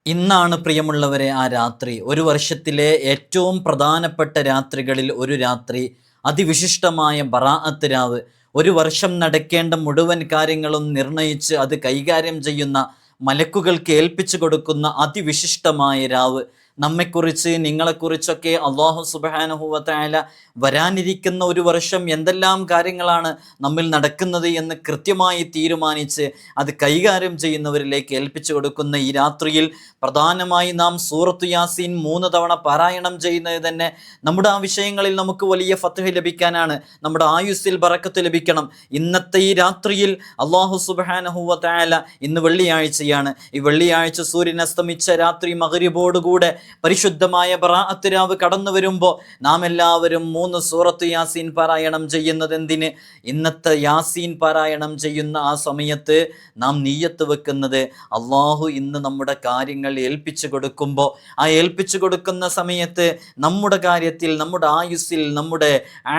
ഇന്നാണ് പ്രിയമുള്ളവരെ ആ രാത്രി. ഒരു വർഷത്തിലെ ഏറ്റവും പ്രധാനപ്പെട്ട രാത്രികളിൽ ഒരു രാത്രി, അതിവിശിഷ്ടമായ ബറാഅത്ത് രാവ്. ഒരു വർഷം നടക്കേണ്ട മുഴുവൻ കാര്യങ്ങളും നിർണയിച്ച് അത് കൈകാര്യം ചെയ്യുന്ന, മലക്കുകൾക്ക് ഏൽപ്പിച്ചു കൊടുക്കുന്ന അതിവിശിഷ്ടമായ രാവ്. നമ്മെക്കുറിച്ച്, നിങ്ങളെക്കുറിച്ചൊക്കെ അല്ലാഹു സുബ്ഹാനഹു വ തആല വരാനിരിക്കുന്ന ഒരു വർഷം എന്തെല്ലാം കാര്യങ്ങളാണ് നമ്മിൽ നടക്കുന്നത് എന്ന് കൃത്യമായി തീരുമാനിച്ച് അത് കൈകാര്യം ചെയ്യുന്നവരിലേക്ക് ഏൽപ്പിച്ചു കൊടുക്കുന്ന ഈ രാത്രിയിൽ പ്രധാനമായി നാം സൂറത്തു യാസീൻ 3 തവണ പാരായണം ചെയ്യുന്നത് തന്നെ നമ്മുടെ ആ വിഷയങ്ങളിൽ നമുക്ക് വലിയ ഫത്ഹ് ലഭിക്കാനാണ്, നമ്മുടെ ആയുസ്സിൽ ബറക്കത്ത് ലഭിക്കണം. ഇന്നത്തെ ഈ രാത്രിയിൽ അല്ലാഹു സുബ്ഹാനഹു വ തആല, ഇന്ന് വെള്ളിയാഴ്ചയാണ്, ഈ വെള്ളിയാഴ്ച സൂര്യൻ അസ്തമിച്ച രാത്രി മഗ്രിബോടുകൂടെ പരിശുദ്ധമായ ബറാഅത്ത് രാവ് കടന്നു വരുമ്പോൾ നാം എല്ലാവരും 3 സൂറത്ത് യാസീൻ പാരായണം ചെയ്യുന്നത് എന്തിന്? ഇന്നത്തെ യാസീൻ പാരായണം ചെയ്യുന്ന ആ സമയത്ത് നാം നിയ്യത്ത് വെക്കുന്നത്, അള്ളാഹു ഇന്ന് നമ്മുടെ കാര്യങ്ങൾ ഏൽപ്പിച്ചു കൊടുക്കുമ്പോൾ, ആ ഏൽപ്പിച്ചു കൊടുക്കുന്ന സമയത്ത് നമ്മുടെ കാര്യത്തിൽ, നമ്മുടെ ആയുസ്സിൽ, നമ്മുടെ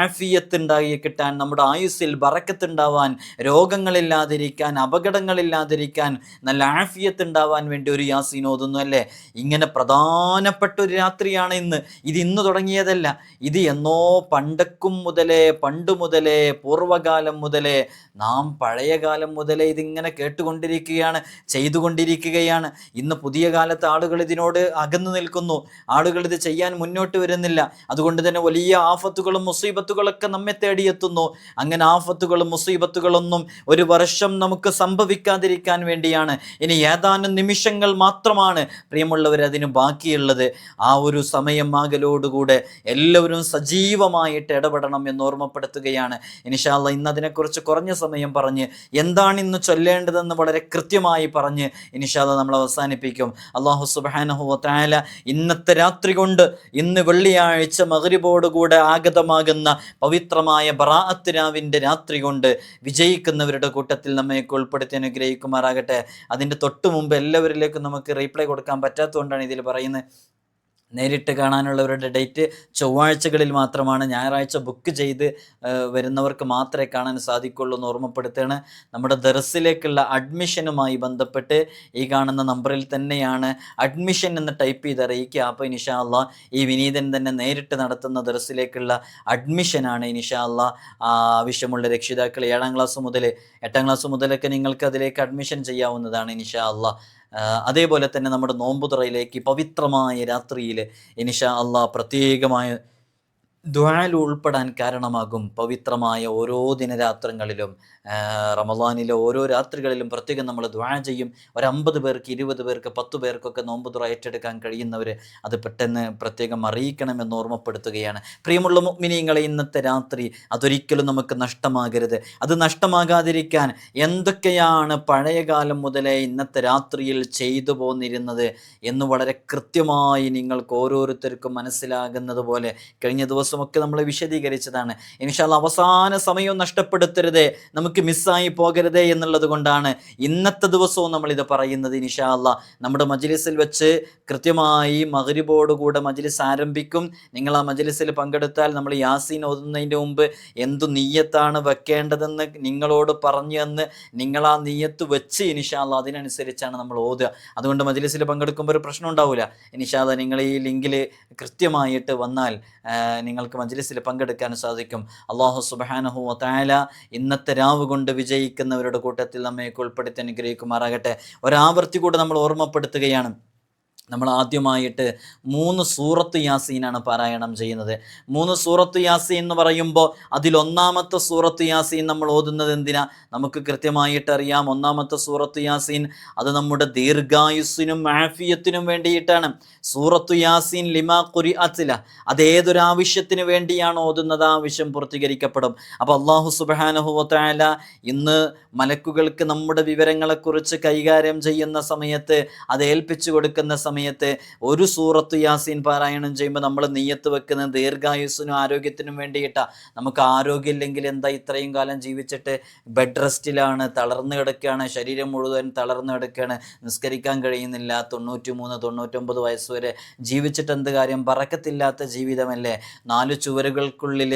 ആഫിയത്ത് ഉണ്ടായി കിട്ടാൻ, നമ്മുടെ ആയുസ്സിൽ ബറക്കത്ത് ഉണ്ടാവാൻ, രോഗങ്ങളില്ലാതിരിക്കാൻ, അപകടങ്ങളില്ലാതിരിക്കാൻ, നല്ല ആഫിയത്ത് ഉണ്ടാവാൻ വേണ്ടി ഒരു യാസീൻ ഓതുന്നു അല്ലേ? ഇങ്ങനെ പ്രധാനപ്പെട്ട ഒരു രാത്രിയാണ് ഇന്ന്. ഇത് ഇന്ന് തുടങ്ങിയതല്ല, ഇത് എന്നോ പണ്ട് മുതലേ പൂർവ്വകാലം മുതലേ, നാം പഴയ കാലം മുതലേ ഇതിങ്ങനെ കേട്ടുകൊണ്ടിരിക്കുകയാണ്, ചെയ്തുകൊണ്ടിരിക്കുകയാണ്. ഇന്ന് പുതിയ കാലത്ത് ആളുകൾ ഇതിനോട് അകന്നു നിൽക്കുന്നു, ആളുകൾ ഇത് ചെയ്യാൻ മുന്നോട്ട് വരുന്നില്ല. അതുകൊണ്ട് തന്നെ വലിയ ആഫത്തുകളും മുസീബത്തുകളൊക്കെ നമ്മെ തേടിയെത്തുന്നു. അങ്ങനെ ആഫത്തുകളും മുസീബത്തുകളൊന്നും ഒരു വർഷം നമുക്ക് സംഭവിക്കാതിരിക്കാൻ വേണ്ടിയാണ് ഇനി ഏതാനും നിമിഷങ്ങൾ മാത്രമാണ് പ്രിയമുള്ളവർ അതിന് ബാക്കിയുള്ളത്. ആ ഒരു സമയം ആകലോടുകൂടെ എല്ലാവരും സജീവമായിട്ട് ഇടപെടണം എന്ന് ഓർമ്മപ്പെടുത്തുകയാണ്. ഇൻഷാ അല്ലാഹ് ഇന്ന് അതിനെക്കുറിച്ച് കുറഞ്ഞ സമയം പറഞ്ഞ് എന്താണ് ഇന്ന് ചൊല്ലേണ്ടതെന്ന് വളരെ കൃത്യമായി പറഞ്ഞ് ഇൻഷാ അല്ലാഹ് നമ്മൾ അവസാനിപ്പിക്കും. അല്ലാഹു സുബ്ഹാനഹു വ തആല ഇന്നത്തെ രാത്രി കൊണ്ട്, ഇന്ന് വെള്ളിയാഴ്ച മഗ്രിബോടുകൂടെ ആഗതമാകുന്ന പവിത്രമായ ബറാഅത്ത് രാവിൻ്റെ രാത്രി കൊണ്ട് വിജയിക്കുന്നവരുടെ കൂട്ടത്തിൽ നമ്മയൊക്കെ ഉൾപ്പെടുത്തി അനുഗ്രഹിക്കുമാറാകട്ടെ. അതിൻ്റെ തൊട്ട് മുമ്പ് എല്ലാവരിലേക്കും നമുക്ക് റീപ്ലൈ കൊടുക്കാൻ പറ്റാത്തതുകൊണ്ടാണ് ഇതിൽ പറയുന്നത്. നേരിട്ട് കാണാനുള്ളവരുടെ ഡേറ്റ് ചൊവ്വാഴ്ചകളിൽ മാത്രമാണ്. ഞായറാഴ്ച ബുക്ക് ചെയ്ത് വരുന്നവർക്ക് മാത്രമേ കാണാൻ സാധിക്കുള്ളൂ എന്ന് ഓർമ്മപ്പെടുത്തുകയാണ്. നമ്മുടെ ദർസിലേക്കുള്ള അഡ്മിഷനുമായി ബന്ധപ്പെട്ട് ഈ കാണുന്ന നമ്പറിൽ തന്നെയാണ് അഡ്മിഷൻ എന്ന് ടൈപ്പ് ചെയ്ത് അറിയിക്കുക. അപ്പോൾ ഇൻഷാ അല്ലാഹ് ഈ വിനീതൻ തന്നെ നേരിട്ട് നടത്തുന്ന ദർസിലേക്കുള്ള അഡ്മിഷനാണ്. ഇൻഷാ അല്ലാഹ് ആവശ്യമുള്ള രക്ഷിതാക്കൾ 7ാം ക്ലാസ് മുതൽ 8ാം ക്ലാസ് മുതലൊക്കെ നിങ്ങൾക്ക് അതിലേക്ക് അഡ്മിഷൻ ചെയ്യാവുന്നതാണ് ഇൻഷാ അല്ലാഹ്. അതേപോലെ തന്നെ നമ്മുടെ നോമ്പുതുറയിലേക്ക് പവിത്രമായ രാത്രിയിൽ ഇൻഷാ അല്ലാഹ് പ്രത്യേകമായ ദുആയിൽ ഉൾപ്പെടാൻ കാരണമാകും. പവിത്രമായ ഓരോ ദിനരാത്രങ്ങളിലും, റമളാനിലെ ഓരോ രാത്രികളിലും പ്രത്യേകം നമ്മൾ ദുആ ചെയ്യും. ഒരു 50 പേർക്ക്, 20 പേർക്ക്, 10 പേർക്കൊക്കെ നോമ്പുതുറ ഏറ്റെടുക്കാൻ കഴിയുന്നവർ അത് പെട്ടെന്ന് പ്രത്യേകം അറിയിക്കണമെന്ന് ഓർമ്മപ്പെടുത്തുകയാണ്. പ്രിയമുള്ള മുഅ്മിനീങ്ങളെ, ഇന്നത്തെ രാത്രി അതൊരിക്കലും നമുക്ക് നഷ്ടമാകരുത്. അത് നഷ്ടമാകാതിരിക്കാൻ എന്തൊക്കെയാണ് പഴയകാലം മുതലേ ഇന്നത്തെ രാത്രിയിൽ ചെയ്തു പോന്നിരുന്നത് എന്ന് വളരെ കൃത്യമായി നിങ്ങൾക്ക് ഓരോരുത്തർക്കും മനസ്സിലാകുന്നത് പോലെ കഴിഞ്ഞ ദിവസമൊക്കെ നമ്മൾ വിശദീകരിച്ചതാണ്. ഇൻഷാ അല്ലാഹ് അവസാന സമയവും നഷ്ടപ്പെടുത്തരുതേ, നമുക്ക് മിസ്സായി പോകരുതേ എന്നുള്ളത് കൊണ്ടാണ് ഇന്നത്തെ ദിവസവും നമ്മളിത് പറയുന്നത്. ഇൻഷാ അല്ലാഹ് നമ്മുടെ മജ്ലിസിൽ വെച്ച് കൃത്യമായി മഗ്രിബോടുകൂടെ മജ്ലിസ് ആരംഭിക്കും. നിങ്ങൾ ആ മജ്ലിസിൽ പങ്കെടുത്താൽ നമ്മൾ യാസീൻ ഓതുന്നതിൻ്റെ മുമ്പ് എന്തു നിയ്യത്താണ് വെക്കേണ്ടതെന്ന് നിങ്ങളോട് പറഞ്ഞു തന്ന് നിങ്ങൾ ആ നിയ്യത്ത് വെച്ച് ഇൻഷാ അല്ലാഹ് അതിനനുസരിച്ചാണ് നമ്മൾ ഓതുക. അതുകൊണ്ട് മജ്ലിസിൽ പങ്കെടുക്കുമ്പോൾ ഒരു പ്രശ്നം ഉണ്ടാവില്ല. ഇൻഷാ അല്ലാഹ് നിങ്ങൾ ഈ ലിങ്കിൽ കൃത്യമായിട്ട് വന്നാൽ നിങ്ങൾക്ക് മജ്ലിസിൽ പങ്കെടുക്കാൻ സാധിക്കും. അല്ലാഹു സുബ്ഹാനഹു വ തആല ഇന്നത്തെ രാവ് കൊണ്ട് വിജയിക്കുന്നവരുടെ കൂട്ടത്തിൽ നമ്മയൊക്കെ ഉൾപ്പെടുത്തി അനുഗ്രഹിക്കുമാറാകട്ടെ. ഒരാവർത്തി കൂടെ നമ്മൾ ഓർമ്മപ്പെടുത്തുകയാണ്. നമ്മൾ ആദ്യമായിട്ട് 3 സൂറത്ത് യാസീനാണ് പാരായണം ചെയ്യുന്നത്. 3 സൂറത്ത് യാസീൻ എന്ന് പറയുമ്പോൾ അതിലൊന്നാമത്തെ സൂറത്ത് യാസീൻ നമ്മൾ ഓതുന്നത് എന്തിനാ? നമുക്ക് കൃത്യമായിട്ട് അറിയാം. ഒന്നാമത്തെ സൂറത്ത് യാസീൻ അത് നമ്മുടെ ദീർഘായുസ്സിനും ആഫിയത്തിനും വേണ്ടിയിട്ടാണ്. സൂറത്തു യാസീൻ ലിമാ ഖുരിഅത് ലഹ്, അത് ഏതൊരാവശ്യത്തിന് വേണ്ടിയാണ് ഓതുന്നത് ആ ആവശ്യം പൂർത്തീകരിക്കപ്പെടും. അപ്പോൾ അല്ലാഹു സുബ്ഹാനഹു വ തആല ഇന്ന് മലക്കുകൾക്ക് നമ്മുടെ വിവരങ്ങളെക്കുറിച്ച് കൈകാര്യം ചെയ്യുന്ന സമയത്ത്, അത് ഏൽപ്പിച്ചു കൊടുക്കുന്ന സമയത്ത് സമയത്ത് ഒരു സൂറത്ത് യാസീൻ പാരായണം ചെയ്യുമ്പോൾ നമ്മൾ നിയ്യത്ത് വെക്കുന്നത് ദീർഘായുസ്സിനും ആരോഗ്യത്തിനും വേണ്ടിയിട്ടാണ്. നമുക്ക് ആരോഗ്യമില്ലെങ്കിൽ എന്താ ഇത്രയും കാലം ജീവിച്ചിട്ട് ബെഡ് റെസ്റ്റിലാണ്, തളർന്നു കിടക്കുകയാണ്, ശരീരം മുഴുവൻ തളർന്നു കിടക്കുകയാണ്, നിസ്കരിക്കാൻ കഴിയുന്നില്ല, 93-99 വയസ്സ് വരെ ജീവിച്ചിട്ട് എന്ത് കാര്യം? ബറക്കത്തില്ലാത്ത ജീവിതമല്ലേ. 4 ചുവരുകൾക്കുള്ളിൽ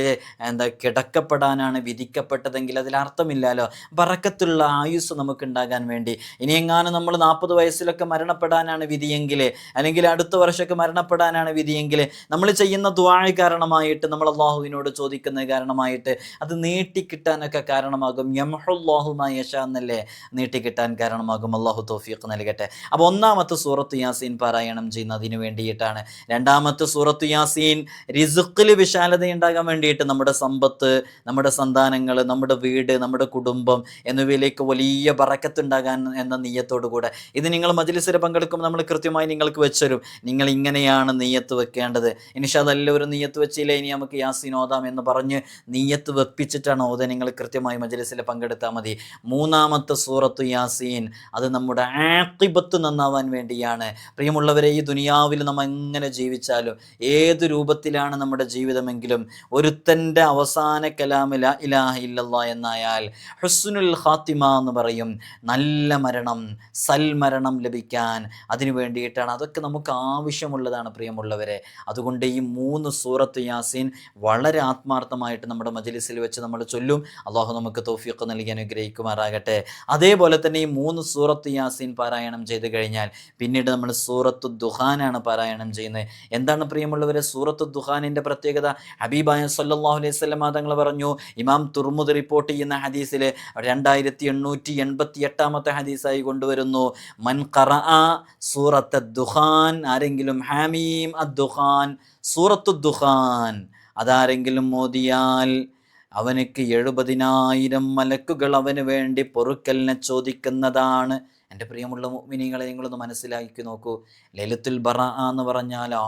കിടക്കപ്പെടാനാണ് വിധിക്കപ്പെട്ടതെങ്കിൽ അതിലർത്ഥമില്ലല്ലോ. ബറക്കത്തുള്ള ആയുസ് നമുക്കുണ്ടാകാൻ വേണ്ടി ഇനിയെങ്ങാനും നമ്മൾ 40 വയസ്സിലൊക്കെ മരണപ്പെടാനാണ് വിധിയെങ്കിൽ, അല്ലെങ്കിൽ അടുത്ത വർഷമൊക്കെ മരണപ്പെടാനാണ് വിധിയെങ്കിൽ, നമ്മൾ ചെയ്യുന്ന ദുആ കാരണമായിട്ട്, നമ്മൾ അള്ളാഹുവിനോട് ചോദിക്കുന്നത് കാരണമായിട്ട് അത് നീട്ടിക്കിട്ടാനൊക്കെ കാരണമാകും. യംഹുല്ലാഹു മാ യശാ എന്നല്ലേ നീട്ടിക്കിട്ടാൻ കാരണമാകും. അള്ളാഹു തൗഫീഖ് നൽകട്ടെ. അപ്പോൾ ഒന്നാമത്തെ സൂറത്ത് യാസീൻ പാരായണം ചെയ്യുന്നതിന് വേണ്ടിയിട്ടാണ്. രണ്ടാമത്തെ സൂറത്ത് യാസീൻ റിസ്ഖിൽ വിശാലത ഉണ്ടാകാൻ വേണ്ടിയിട്ട്, നമ്മുടെ സമ്പത്ത്, നമ്മുടെ സന്താനങ്ങൾ, നമ്മുടെ വീട്, നമ്മുടെ കുടുംബം എന്നിവയിലേക്ക് വലിയ ബറക്കത്തുണ്ടാകാൻ എന്ന നിയ്യത്തോടു കൂടെ. ഇത് നിങ്ങൾ മജ്‌ലിസിൽ പങ്കെടുക്കുമ്പോൾ നമ്മൾ കൃത്യമായി നിങ്ങൾക്ക് വെച്ചുതരും. നിങ്ങൾ ഇങ്ങനെയാണ് നിയ്യത്ത് വെക്കേണ്ടത്. ഇൻഷാ അല്ലാഹ് എല്ലാവരും നിയ്യത്ത് വെച്ചില്ലേ ഇനി നമുക്ക് യാസീൻ ഓതാം എന്ന് പറഞ്ഞ് നിയ്യത്ത് വെപ്പിച്ചിട്ടാണ് ഓതാൻ. നിങ്ങൾ കൃത്യമായി മജ്‌ലിസിൽ പങ്കെടുത്താൽ മതി. മൂന്നാമത്തെ സൂറത്ത് യാസീൻ അത് നമ്മുടെ ആഖിബത്ത് നന്നാവാൻ വേണ്ടിയാണ്. പ്രിയമുള്ളവരെ, ഈ ദുനിയാവിൽ നമ്മൾ എങ്ങനെ ജീവിച്ചാലും, ഏത് രൂപത്തിലാണ് നമ്മുടെ ജീവിതമെങ്കിലും, ഒരുത്തൻ്റെ അവസാന കലാം ലാ ഇലാഹ ഇല്ലല്ലാഹ് എന്നായാൽ ഹുസ്നുൽ ഖാത്തിമ എന്ന് പറയും. നല്ല മരണം, സൽമരണം ലഭിക്കാൻ അതിനു വേണ്ടിയിട്ടാണ്. അതൊക്കെ നമുക്ക് ആവശ്യമുള്ളതാണ് പ്രിയമുള്ളവരെ. അതുകൊണ്ട് ഈ 3 സൂറത്ത് യാസീൻ വളരെ ആത്മാർത്ഥമായിട്ട് നമ്മുടെ മജ്‌ലിസിൽ വെച്ച് നമ്മൾ ചൊല്ലും. അള്ളാഹു നമുക്ക് തൗഫീഖ് നൽകി അനുഗ്രഹിക്കുമാറാകട്ടെ. അതേപോലെ തന്നെ ഈ 3 സൂറത്ത് യാസീൻ പാരായണം ചെയ്ത് കഴിഞ്ഞാൽ പിന്നീട് നമ്മൾ സൂറത്തു ദുഹാനാണ് പാരായണം ചെയ്യുന്നത്. എന്താണ് പ്രിയമുള്ളവരെ സൂറത്തു ദുഹാനിൻ്റെ പ്രത്യേകത? ഹബീബായ സല്ലല്ലാഹു അലൈഹി വസല്ലം തങ്ങൾ പറഞ്ഞു, ഇമാം തുർമുദി റിപ്പോർട്ട് ചെയ്യുന്ന ഹദീസിൽ 2888 ഹദീസായി കൊണ്ടുവരുന്നു, മൻ ഖറഅ സൂറത്ത് ദുഹാൻ, ആരെങ്കിലും ഹാമീം അദ്ദുഹാൻ, സൂറത്തു ദുഹാൻ അതാരെങ്കിലും മോദിയാൽ അവനക്ക് 70,000 മലക്കുകൾ അവന് വേണ്ടി പൊറുക്കലിനെ ചോദിക്കുന്നതാണ്. എൻ്റെ പ്രിയമുള്ള മുഅ്മിനീങ്ങളെ, നിങ്ങളൊന്ന് മനസ്സിലാക്കി നോക്കൂ. ലൈലത്തുൽ ബറാഅ എന്ന് പറഞ്ഞാലോ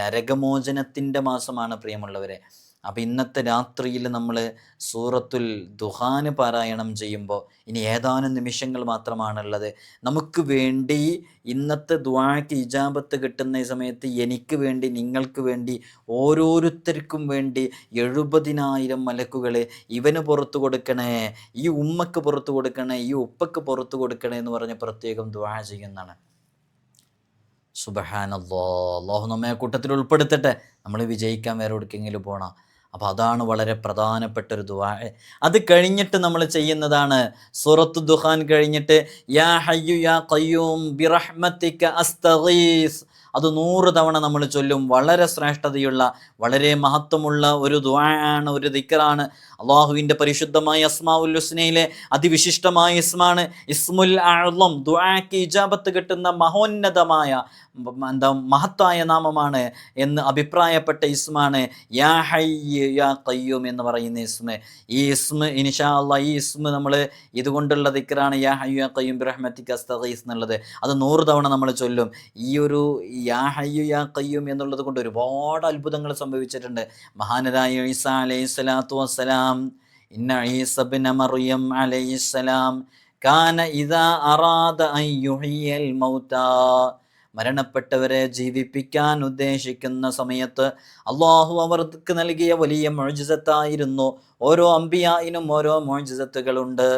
നരകമോചനത്തിൻ്റെ മാസമാണ് പ്രിയമുള്ളവരെ. അപ്പോൾ ഇന്നത്തെ രാത്രിയിൽ നമ്മൾ സൂറത്തുൽ ദുഹാന് പാരായണം ചെയ്യുമ്പോൾ ഇനി ഏതാനും നിമിഷങ്ങൾ മാത്രമാണുള്ളത്. നമുക്ക് വേണ്ടി ഇന്നത്തെ ദുആക്ക് ഇജാബത്ത് കിട്ടുന്ന ഈ സമയത്ത് എനിക്ക് വേണ്ടി, നിങ്ങൾക്ക് വേണ്ടി, ഓരോരുത്തർക്കും വേണ്ടി 70,000 മലക്കുകൾ ഇവന് പുറത്തു കൊടുക്കണേ, ഈ ഉമ്മക്ക് പുറത്തു കൊടുക്കണേ, ഈ ഉപ്പക്ക് പുറത്തു കൊടുക്കണേ എന്ന് പറഞ്ഞ് പ്രത്യേകം ദുആ ചെയ്യുന്നതാണ്. സുബ്ഹാനല്ലാഹ്, അല്ലാഹു നമ്മെ കൂട്ടത്തിൽ ഉൾപ്പെടുത്തട്ടെ. നമ്മൾ വിജയിക്കാൻ വേറെ എവിടേക്കെങ്കിലും പോകണം. അപ്പോൾ അതാണ് വളരെ പ്രധാനപ്പെട്ടൊരു ദുആ. അത് കഴിഞ്ഞിട്ട് നമ്മൾ ചെയ്യുന്നതാണ് സൂറത്തു ദുഹാൻ കഴിഞ്ഞിട്ട് യാ ഹയ്യു യാ ഖയ്യൂം ബിറഹ്മതിക അസ്തഗീസ്. അത് 100 തവണ നമ്മൾ ചൊല്ലും. വളരെ ശ്രേഷ്ഠതയുള്ള, വളരെ മഹത്വമുള്ള ഒരു ദുആ ആണ്, ഒരു ദിക്റാണ്. അള്ളാഹുവിൻ്റെ പരിശുദ്ധമായ അസ്മാഉൽ ഹുസ്നയിലെ അതിവിശിഷ്ടമായ ഇസ്മാണ് ഇസ്മുൽ അഅ്ളം. ദുആക്ക് ഇജാബത്ത് കിട്ടുന്ന മഹോന്നതമായ മഹത്തായ നാമമാണ് എന്ന് അഭിപ്രായപ്പെട്ട ഇസ്മാണ് യാ ഹയ്യ് യാ ഖയ്യൂം എന്ന് പറയുന്ന ഇസ്മ. ഈ ഇസ്മ ഇൻഷാ അല്ലാഹ്, ഈ ഇസ്മ നമ്മൾ ഇതുകൊണ്ടുള്ള ദിക്റാണ് യാ ഹയ്യു യാ ഖയ്യൂം ബിറഹ്മതിക അസ്തഗീസ് എന്നുള്ളത്. അത് 100 തവണ നമ്മൾ ചൊല്ലും. ഈ ഒരു യാ ഹയ്യു യാ ഖയ്യൂം എന്നുള്ളത് കൊണ്ട് ഒരുപാട് അത്ഭുതങ്ങൾ സംഭവിച്ചിട്ടുണ്ട്. മഹാനരായ ഈസാ അലൈഹിസ്സലാത്തു വസ്സലാം, ഇന്ന ഈസ ഇബ്ന മറിയം അലൈഹിസ്സലാം കാന ഇദാ അറാദ അൻ യുഹ്യിയൽ മൗതാ, മരണപ്പെട്ടവരെ ജീവിപ്പിക്കാൻ ഉദ്ദേശിക്കുന്ന സമയത്ത് അള്ളാഹു അവർക്ക് നൽകിയ വലിയ മുഅ്ജിസത്തായിരുന്നു. ഓരോ അംബിയായിനും ഓരോ മുഅ്ജിസത്തുകളുണ്ട്.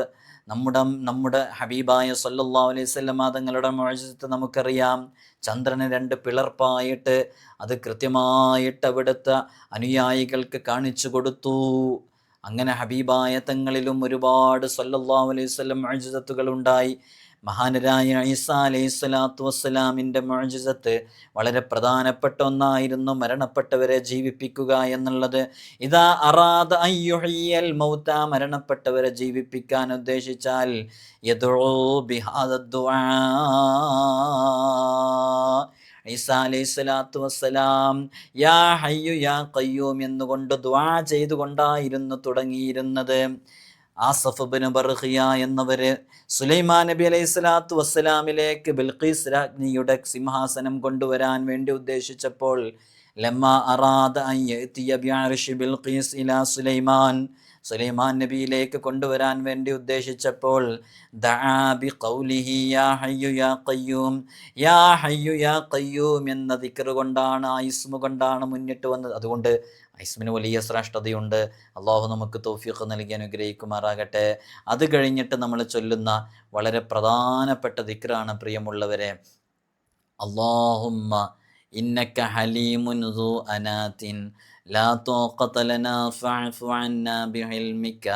നമ്മുടെ ഹബീബായ സല്ലല്ലാഹു അലൈഹി വസല്ലം തങ്ങളുടെ മുഅ്ജിസത്ത് നമുക്കറിയാം. ചന്ദ്രന് 2 പിളർപ്പായിട്ട് അത് കൃത്യമായിട്ട് അവിടുത്തെ അനുയായികൾക്ക് കാണിച്ചു കൊടുത്തു. അങ്ങനെ ഹബീബായ തങ്ങളിലും ഒരുപാട് സല്ലല്ലാഹു അലൈഹി വസല്ലം മുഅ്ജിസത്തുകൾ ഉണ്ടായി. മഹാനരായ ഈസാ അലൈഹിസ്സലാത്തു വസ്സലാമിൻ്റെ മുഅ്ജിസത്ത് വളരെ പ്രധാനപ്പെട്ട ഒന്നായിരുന്നു, മരണപ്പെട്ടവരെ ജീവിപ്പിക്കുക എന്നുള്ളത്. ഇദാ അറാദ അൻ യുഹ്യിയൽ മൗത, മരണപ്പെട്ടവരെ ജീവിപ്പിക്കാൻ ഉദ്ദേശിച്ചാൽ യദ്ഉ ബിഹാദ ദുആ. ഈസാ അലൈഹിസ്സലാത്തു വസ്സലാം യാ ഹയ്യു യാ ഖയ്യൂം എന്നുകൊണ്ട് ദുആ ചെയ്തുകൊണ്ടായിരുന്നു തുടങ്ങിയിരുന്നത്. ആസഫ് ഇബ്നു ബർഖിയ എന്നവര് സുലൈമാൻ നബി അലൈഹിസ്സലാത്തു വസ്സലാമിലേക്ക് ബിൽഖീസ് രാജ്ഞിയുടെ സിംഹാസനം കൊണ്ടുവരാൻ വേണ്ടി ഉദ്ദേശിച്ചപ്പോൾ ലമ്മ അറാദ അൻ യഅതിയ ബിഅർശി ബിൽഖീസ് ഇലാ സുലൈമാൻ, സുലൈമാൻ നബിയിലേക്ക് കൊണ്ടുവരാൻ വേണ്ടി ഉദ്ദേശിച്ചപ്പോൾ ദഅ ബിഖൗലിഹി യാ ഹയ്യു യാ ഖയ്യൂം, യാ ഹയ്യു യാ ഖയ്യൂം എന്ന ദിക്ർ കൊണ്ടാണ്, ആ ഇസ്മു കൊണ്ടാണ് മുന്നിട്ട് വന്നത്. അതുകൊണ്ട് ഇസ്മിന് വലിയ ശ്രേഷ്ഠതയുണ്ട്. അള്ളാഹു നമുക്ക് തൗഫീഖ് നൽകി അനുഗ്രഹിക്കുമാറാകട്ടെ. അത് കഴിഞ്ഞിട്ട് നമ്മൾ ചൊല്ലുന്ന വളരെ പ്രധാനപ്പെട്ട ദിക്റാണ് പ്രിയമുള്ളവരെ, അല്ലാഹുമ്മ ഇന്നക ഹലീമുൻ ദു അനാതിൻ ലാ തൗഖത ലനാ ഫഅഫു അന്നാ ബിഇൽമിക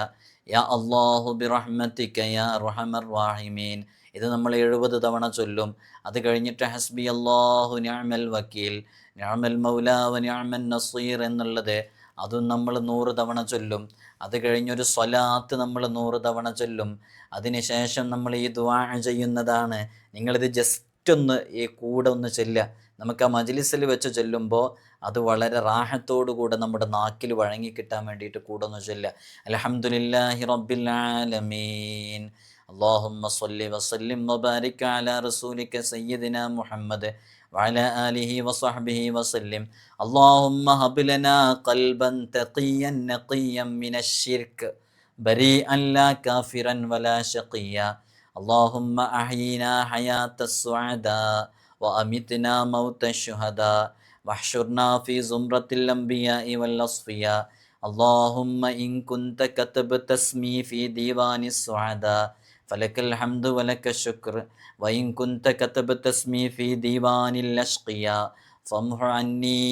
യാ അല്ലാഹു ബിറഹ്മതിക യാ അർഹമർ റഹീമീൻ. ഇത് നമ്മൾ 70 തവണ ചൊല്ലും. അത് കഴിഞ്ഞിട്ട് ഹസ്ബി അല്ലാഹു നിഅമൽ വക്കീൽ, നിഅമൽ മൗലാ വ നിഅമൻ നസീർ എന്നുള്ളത് അതും നമ്മൾ 100 തവണ ചൊല്ലും. അത് കഴിഞ്ഞൊരു സ്വലാത്ത് നമ്മൾ 100 തവണ ചൊല്ലും. അതിനുശേഷം നമ്മൾ ഈ ദുആ ചെയ്യുന്നതാണ്. നിങ്ങളിത് ജസ്റ്റ് ഒന്ന് ഈ കൂടെ ഒന്ന് ചൊല്ലുക. നമുക്ക് ആ മജ്ലിസിൽ വെച്ച് ചൊല്ലുമ്പോൾ അത് വളരെ റാഹത്തോടു കൂടെ നമ്മുടെ നാക്കിൽ വഴങ്ങി കിട്ടാൻ വേണ്ടിയിട്ട് കൂടെ ഒന്ന് ചൊല്ലുക. അൽഹംദുലില്ലാഹി റബ്ബിൽ ആലമീൻ, അല്ലാഹുമ്മ സ്വല്ലി വസല്ലിം വബാരിക് അലാ റസൂലിക സയ്യിദിനാ മുഹമ്മദ് വഅലാ ആലിഹി വസഹ്ബിഹി വസല്ലിം. അല്ലാഹുമ്മ ഹബ് ലനാ ഖൽബൻ തഖിയ്യൻ നഖിയ്യൻ മിനശ് ശിർക്ക് ബരീഅൻ ലാ കാഫിറൻ വലാ ശഖിയ്യ. അല്ലാഹുമ്മ അഹ്യിനാ ഹയാത്തസ് സുഅദാ വഅമിത്നാ മൗതശ് ശുഹദാ വഹ്ശുർനാ ഫീ സുംറത്തിൽ അംബിയാഇ വൽ അസ്ഫിയാ. അല്ലാഹുമ്മ ഇൻ കുൻത കതബ്ത ഇസ്മി ഫീ ദീവാനിസ് സുഅദാ ഫലക്കൽ ഹംദു വലക്കശ് ശുക്ർ വഇൻ കുൻത കതബ്ത ഇസ്മി ഫീ ദീവാനിൽ അശ്ഖിയാ ഫംഹു അന്നി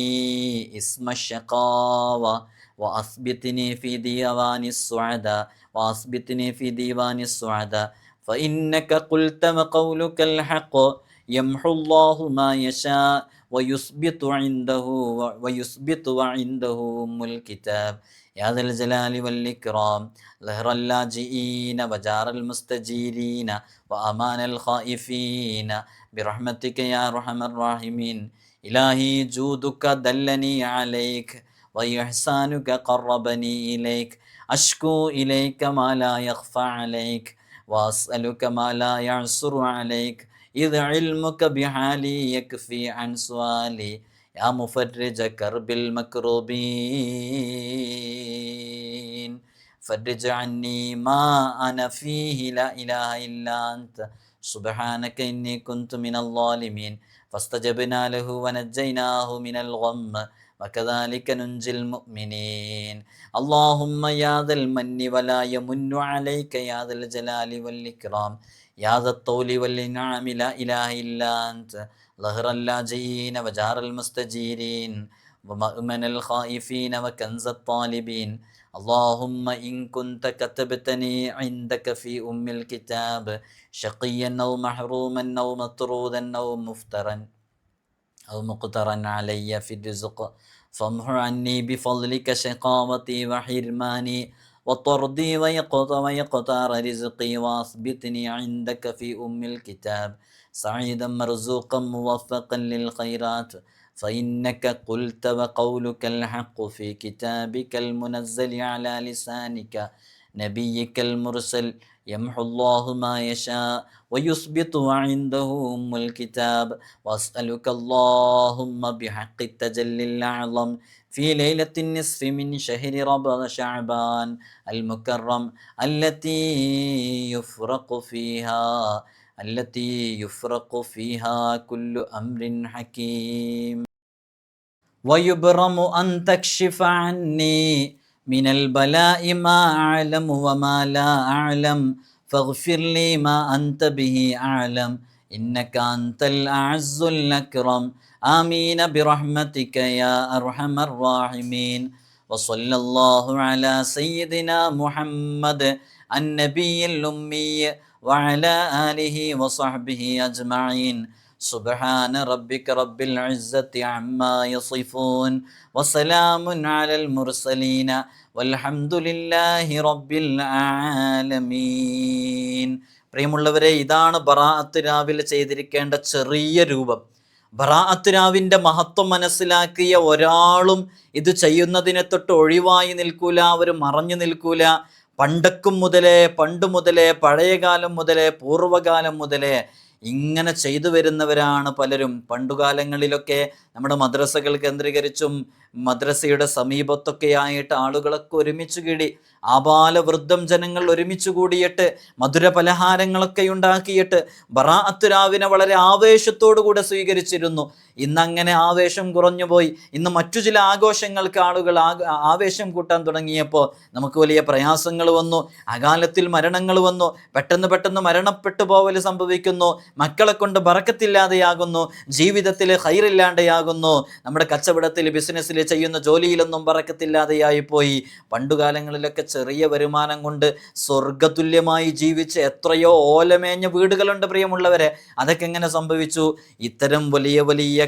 ഇസ്മശ് ശഖാവ വഅസ്ബിത്നി ഫീ ദീവാനിസ് സുഅദാ വഅസ്ബിത്നി ഫീ ദീവാനിസ് സുഅദാ ഫഇന്നക ഖുൽത വഖൗലുകൽ ഹഖ് യംഹു അല്ലാഹു മാ യശാ വയുസ്ബിതു വഇൻദഹു ഉമ്മുൽ കിതാബ് യാ ദൽ ജലാലി വൽ ഇക്റാം ലഹറൽ ലാജിഈന വജാറൽ മുസ്തജീരീന വഅമാനൽ ഖായിഫീന ബിറഹ്മതിക യാ അർഹമർ റഹീമീൻ. ഇലാഹി ജൂദുക ദല്ലനി അലൈക വഇഹ്സാനുക ഖറബനി ഇലൈക അഷ്കു ഇലൈക മാ ലാ യഖ്ഫ അലൈക വഅസ്അലുക മാ ലാ യഅ്സുറു അലൈക إذ علمك بحالي يكفي عن سؤالي يا مفرج كرب المكروبين فرج عني ما أنا فيه لا إله إلا أنت سبحانك إني كنت من الظالمين فاستجبنا له ونجيناه من الغم وكذلك ننجي المؤمنين. اللهم يا ذا المن ولا يمن عليك يا ذا الجلال والإكرام يا ذا الطول والإنعام لا إله إلا أنت ظهر اللاجئين وجار المستجيرين ومأمن الخائفين وكنز الطالبين. اللهم إن كنت كتبتني عندك في أم الكتاب شقيا أو محروما أو مطرودا أو مفترا أو مقترا علي في الرزق فامح عني بفضلك شقاوتي وحرماني وطردي ويقطار رزقي واثبتني عندك في أم الكتاب سعيدا مرزوقا موفقا للخيرات فإنك قلت وقولك الحق في كتابك المنزل على لسانك نبيك المرسل يمحو الله ما يشاء ويثبت وعنده أم الكتاب. وأسألك اللهم بحق التجلي الأعظم في ليلة النصف من شهر رمضان شعبان المكرم التي يفرق فيها كل أمر حكيم ويبرم أن تكشف عني من البلاء ما أعلم وما لا أعلم فاغفر لي ما أنت به أعلم إنك أنت الأعز الأكرم آمين برحمتك يا أرحم الراحمين. وصلى الله على سيدنا محمد النبي الأمي وعلى آله وصحبه أجمعين. سبحان ربك رب العزة عما يصفون وسلام على المرسلين والحمد لله رب العالمين. പ്രിയമുള്ളവരെ, ഇതാണ് ബറാഅത്ത് രാവിൽ ചെയ്തിരിക്കേണ്ട ചെറിയ രൂപം. ബറാഅത്ത് രാവിൻ്റെ മഹത്വം മനസ്സിലാക്കിയ ഒരാളും ഇത് ചെയ്യുന്നതിനെ തൊട്ട് ഒഴിവായി നിൽക്കൂല, അവർ മറഞ്ഞു നിൽക്കൂല. പണ്ട് മുതലേ പഴയകാലം മുതലേ പൂർവ്വകാലം മുതലേ ഇങ്ങനെ ചെയ്തു വരുന്നവരാണ് പലരും. പണ്ടുകാലങ്ങളിലൊക്കെ നമ്മുടെ മദ്രസകൾ കേന്ദ്രീകരിച്ചും മദ്രസയുടെ സമീപത്തൊക്കെയായിട്ട് ആളുകളൊക്കെ ഒരുമിച്ച് കൂടി, ആബാലവൃദ്ധം ജനങ്ങൾ ഒരുമിച്ച് കൂടിയിട്ട് മധുര പലഹാരങ്ങളൊക്കെ ഉണ്ടാക്കിയിട്ട് ബറാഅത്ത് രാവിനെ വളരെ ആവേശത്തോടു കൂടെ സ്വീകരിച്ചിരുന്നു. ഇന്നങ്ങനെ ആവേശം കുറഞ്ഞുപോയി. ഇന്ന് മറ്റു ചില ആഘോഷങ്ങൾക്ക് ആളുകൾ ആവേശം കൂട്ടാൻ തുടങ്ങിയപ്പോൾ നമുക്ക് വലിയ പ്രയാസങ്ങൾ വന്നു, അകാലത്തിൽ മരണങ്ങൾ വന്നു, പെട്ടെന്ന് മരണപ്പെട്ടു പോവൽ സംഭവിക്കുന്നു, മക്കളെ കൊണ്ട് ബറക്കത്തില്ലാതെയാകുന്നു, ജീവിതത്തിൽ ഖൈറില്ലാതെയാകുന്നു, നമ്മുടെ കച്ചവടത്തിൽ ബിസിനസ്സിൽ ചെയ്യുന്ന ജോലിയിലൊന്നും ബറക്കത്തില്ലാതെയായി പോയി. പണ്ടുകാലങ്ങളിലൊക്കെ ചെറിയ വരുമാനം കൊണ്ട് സ്വർഗതുല്യമായി ജീവിച്ച് എത്രയോ ഓലമേഞ്ഞ വീടുകളുണ്ട് പ്രിയമുള്ളവരെ. അതൊക്കെ എങ്ങനെ സംഭവിച്ചു? ഇത്തരം വലിയ വലിയ